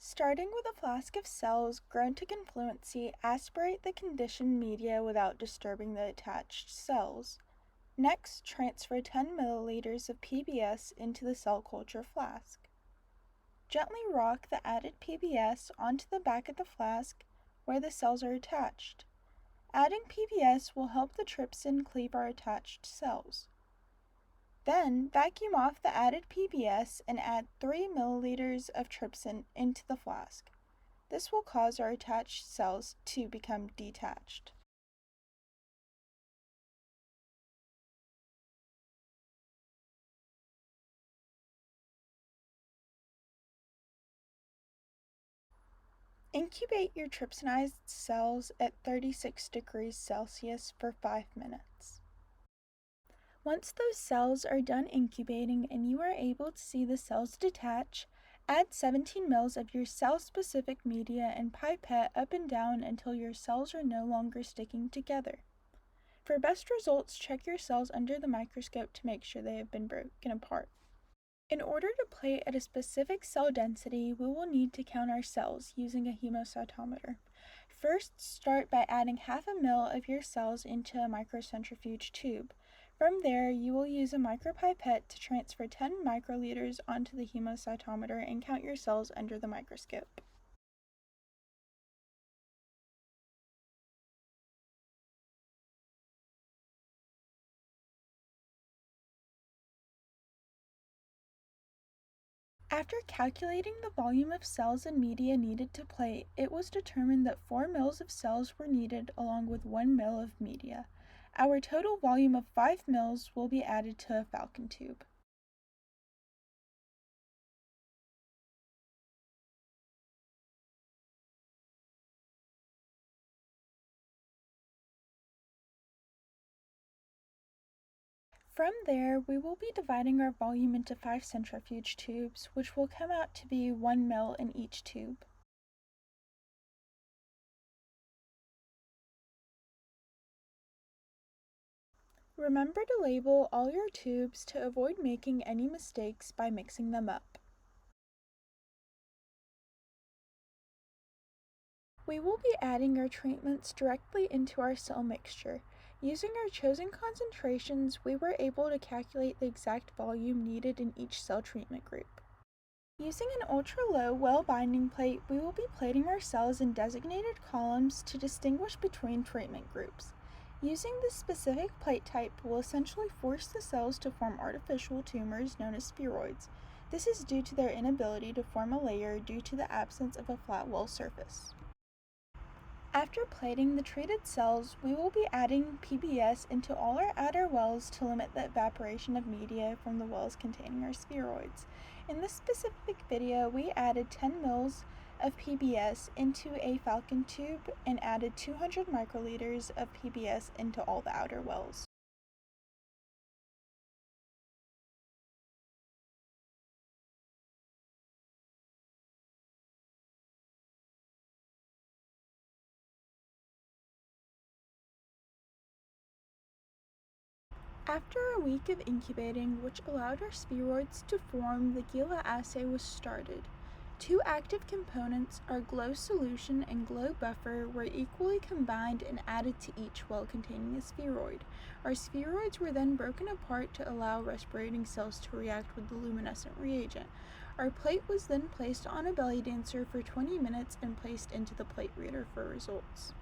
Starting with a flask of cells grown to confluency, aspirate the conditioned media without disturbing the attached cells. Next, transfer 10 milliliters of PBS into the cell culture flask. Gently rock the added PBS onto the back of the flask where the cells are attached. Adding PBS will help the trypsin cleave our attached cells. Then, vacuum off the added PBS and add 3 milliliters of trypsin into the flask. This will cause our attached cells to become detached. Incubate your trypsinized cells at 36 degrees Celsius for 5 minutes. Once those cells are done incubating and you are able to see the cells detach, add 17 ml of your cell-specific media and pipette up and down until your cells are no longer sticking together. For best results, check your cells under the microscope to make sure they have been broken apart. In order to plate at a specific cell density, we will need to count our cells using a hemocytometer. First, start by adding half a ml of your cells into a microcentrifuge tube. From there, you will use a micropipette to transfer 10 microliters onto the hemocytometer and count your cells under the microscope. After calculating the volume of cells and media needed to plate, it was determined that 4 ml of cells were needed along with 1 ml of media. Our total volume of 5 ml will be added to a falcon tube. From there, we will be dividing our volume into 5 centrifuge tubes, which will come out to be 1 ml in each tube. Remember to label all your tubes to avoid making any mistakes by mixing them up. We will be adding our treatments directly into our cell mixture. Using our chosen concentrations, we were able to calculate the exact volume needed in each cell treatment group. Using an ultra-low well binding plate, we will be plating our cells in designated columns to distinguish between treatment groups. Using this specific plate type will essentially force the cells to form artificial tumors known as spheroids. This is due to their inability to form a layer due to the absence of a flat wall surface. After plating the treated cells, we will be adding PBS into all our outer wells to limit the evaporation of media from the wells containing our spheroids. In this specific video, we added 10 ml of PBS into a falcon tube and added 200 microliters of PBS into all the outer wells. After a week of incubating, which allowed our spheroids to form, the GILA assay was started. Two active components, our glow solution and glow buffer, were equally combined and added to each well containing a spheroid. Our spheroids were then broken apart to allow respirating cells to react with the luminescent reagent. Our plate was then placed on a belly dancer for 20 minutes and placed into the plate reader for results.